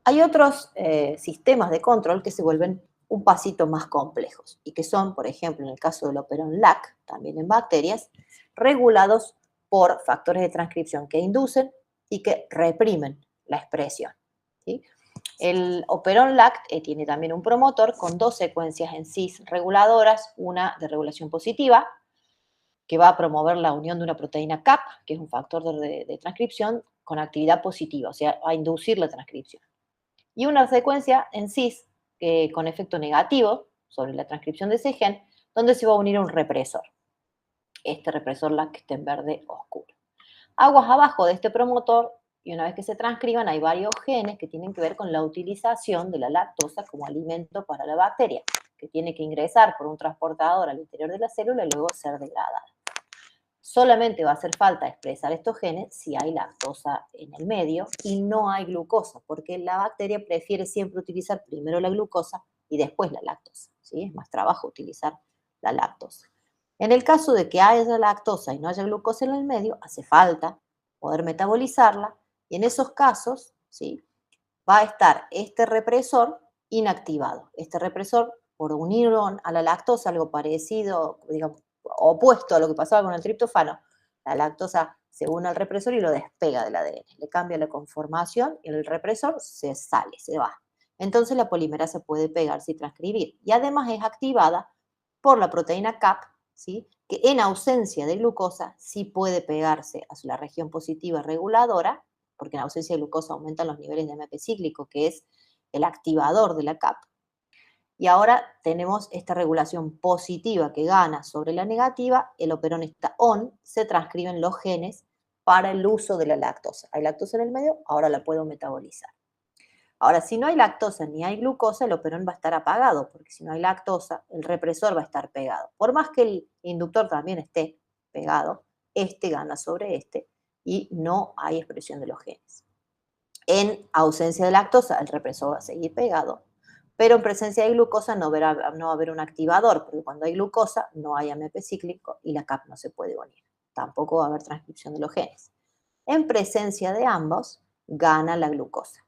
Hay otros sistemas de control que se vuelven un pasito más complejos y que son, por ejemplo, en el caso del operón LAC, también en bacterias, regulados por factores de transcripción que inducen y que reprimen la expresión, ¿sí? El operón LAC tiene también un promotor con dos secuencias en cis reguladoras, una de regulación positiva, que va a promover la unión de una proteína CAP, que es un factor de transcripción, con actividad positiva, o sea, va a inducir la transcripción. Y una secuencia en cis con efecto negativo sobre la transcripción de ese gen, donde se va a unir a un represor. Este represor LAC que está en verde oscuro. Aguas abajo de este promotor, y una vez que se transcriban, hay varios genes que tienen que ver con la utilización de la lactosa como alimento para la bacteria, que tiene que ingresar por un transportador al interior de la célula y luego ser degradada. Solamente va a hacer falta expresar estos genes si hay lactosa en el medio y no hay glucosa, porque la bacteria prefiere siempre utilizar primero la glucosa y después la lactosa, ¿sí? Es más trabajo utilizar la lactosa. En el caso de que haya lactosa y no haya glucosa en el medio, hace falta poder metabolizarla, y en esos casos, ¿sí?, va a estar este represor inactivado. Este represor, por unirlo a la lactosa, algo parecido, digamos, opuesto a lo que pasaba con el triptofano, la lactosa se une al represor y lo despega del ADN, le cambia la conformación y el represor se sale, se va. Entonces la polimerasa puede pegarse y transcribir. Y además es activada por la proteína CAP, ¿sí?, que en ausencia de glucosa sí puede pegarse a la región positiva reguladora, porque en ausencia de glucosa aumentan los niveles de AMP cíclico, que es el activador de la CAP. Y ahora tenemos esta regulación positiva que gana sobre la negativa, el operón está on, se transcriben los genes para el uso de la lactosa. Hay lactosa en el medio, ahora la puedo metabolizar. Ahora, si no hay lactosa ni hay glucosa, el operón va a estar apagado, porque si no hay lactosa, el represor va a estar pegado. Por más que el inductor también esté pegado, este gana sobre este y no hay expresión de los genes. En ausencia de lactosa, el represor va a seguir pegado, pero en presencia de glucosa no va a haber un activador, porque cuando hay glucosa no hay AMP cíclico y la CAP no se puede unir. Tampoco va a haber transcripción de los genes. En presencia de ambos, gana la glucosa,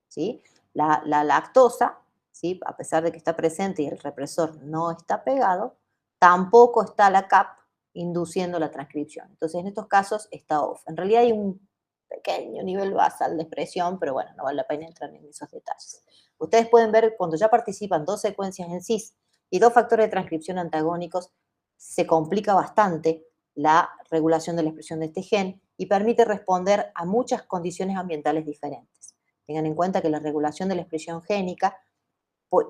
¿sí? La lactosa, ¿sí?, a pesar de que está presente y el represor no está pegado, tampoco está la CAP induciendo la transcripción. Entonces, en estos casos está off. En realidad hay un pequeño nivel basal de expresión, pero bueno, no vale la pena entrar en esos detalles. Ustedes pueden ver cuando ya participan dos secuencias en cis y dos factores de transcripción antagónicos, se complica bastante la regulación de la expresión de este gen y permite responder a muchas condiciones ambientales diferentes. Tengan en cuenta que la regulación de la expresión génica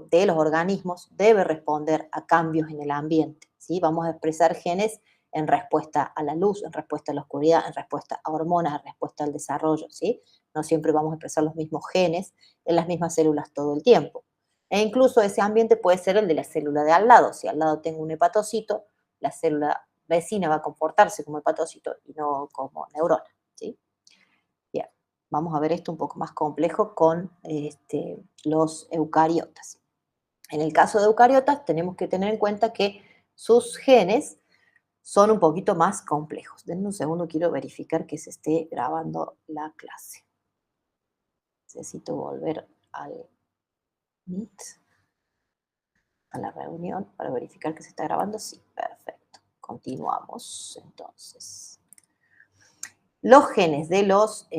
de los organismos debe responder a cambios en el ambiente, ¿sí? Vamos a expresar genes en respuesta a la luz, en respuesta a la oscuridad, en respuesta a hormonas, en respuesta al desarrollo, ¿sí? No siempre vamos a expresar los mismos genes en las mismas células todo el tiempo. E incluso ese ambiente puede ser el de la célula de al lado. Si al lado tengo un hepatocito, la célula vecina va a comportarse como hepatocito y no como neurona, ¿sí? Bien, vamos a ver esto un poco más complejo con los eucariotas. En el caso de eucariotas tenemos que tener en cuenta que sus genes son un poquito más complejos. Denme un segundo, quiero verificar que se esté grabando la clase. Necesito volver al Meet, a la reunión, para verificar que se está grabando. Sí, perfecto. Continuamos entonces. Los genes de los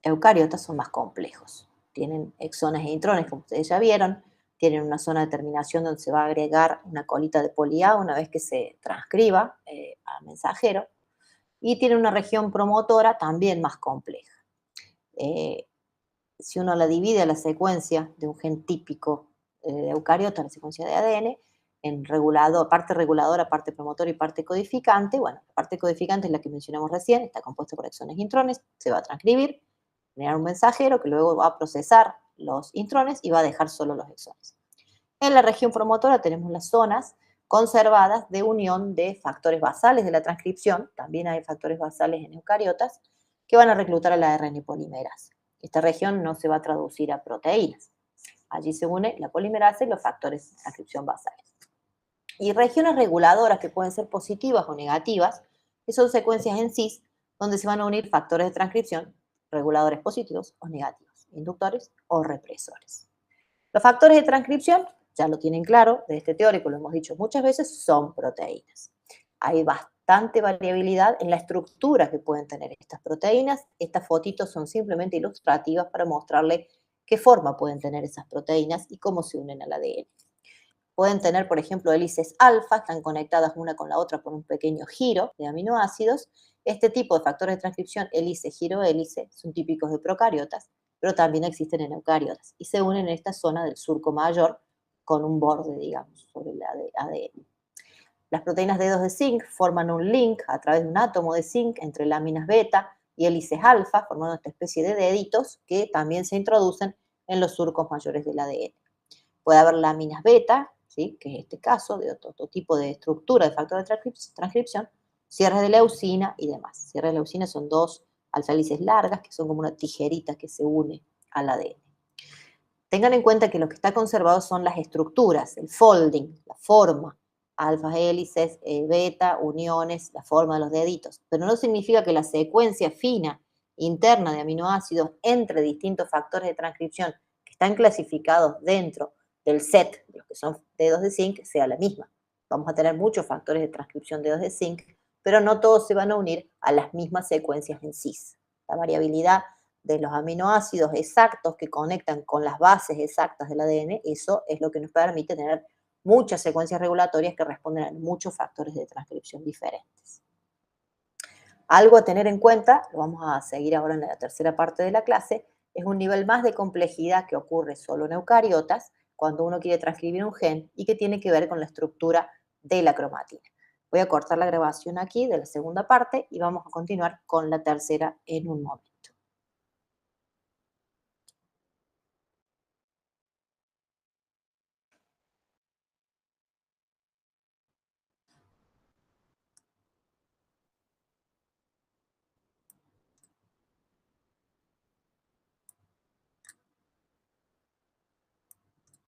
eucariotas son más complejos. Tienen exones e intrones, como ustedes ya vieron. Tienen una zona de terminación donde se va a agregar una colita de poli-A una vez que se transcriba al mensajero. Y tienen una región promotora también más compleja. Si uno la divide a la secuencia de un gen típico de eucariota, la secuencia de ADN, en regulador, parte reguladora, parte promotora y parte codificante, bueno, la parte codificante es la que mencionamos recién, está compuesta por exones e intrones, se va a transcribir, generar un mensajero que luego va a procesar los intrones y va a dejar solo los exones. En la región promotora tenemos las zonas conservadas de unión de factores basales de la transcripción, también hay factores basales en eucariotas, que van a reclutar al ARN polimerasa. Esta región no se va a traducir a proteínas. Allí se une la polimerasa y los factores de transcripción basales. Y regiones reguladoras que pueden ser positivas o negativas, que son secuencias en cis, donde se van a unir factores de transcripción, reguladores positivos o negativos, inductores o represores. Los factores de transcripción, ya lo tienen claro, de este teórico lo hemos dicho muchas veces, son proteínas. Hay bastante variabilidad en la estructura que pueden tener estas proteínas. Estas fotitos son simplemente ilustrativas para mostrarle qué forma pueden tener esas proteínas y cómo se unen al ADN. Pueden tener, por ejemplo, hélices alfa, están conectadas una con la otra por un pequeño giro de aminoácidos. Este tipo de factores de transcripción, hélice, giro, hélice, son típicos de procariotas, pero también existen en eucariotas y se unen en esta zona del surco mayor con un borde, digamos, sobre el ADN. Las proteínas dedos de zinc forman un link a través de un átomo de zinc entre láminas beta y hélices alfa, formando esta especie de deditos que también se introducen en los surcos mayores del ADN. Puede haber láminas beta, ¿sí?, que es este caso, de otro tipo de estructura de factor de transcripción, cierres de leucina y demás. Cierres de leucina son dos alfa-hélices largas que son como una tijerita que se une al ADN. Tengan en cuenta que lo que está conservado son las estructuras, el folding, la forma. alfas, hélices, beta, uniones, la forma de los deditos. Pero no significa que la secuencia fina interna de aminoácidos entre distintos factores de transcripción que están clasificados dentro del set de los que son dedos de zinc sea la misma. Vamos a tener muchos factores de transcripción de dedos de zinc, pero no todos se van a unir a las mismas secuencias en cis. La variabilidad de los aminoácidos exactos que conectan con las bases exactas del ADN, eso es lo que nos permite tener muchas secuencias regulatorias que responden a muchos factores de transcripción diferentes. Algo a tener en cuenta, lo vamos a seguir ahora en la tercera parte de la clase, es un nivel más de complejidad que ocurre solo en eucariotas cuando uno quiere transcribir un gen y que tiene que ver con la estructura de la cromatina. Voy a cortar la grabación aquí de la segunda parte y vamos a continuar con la tercera en un momento.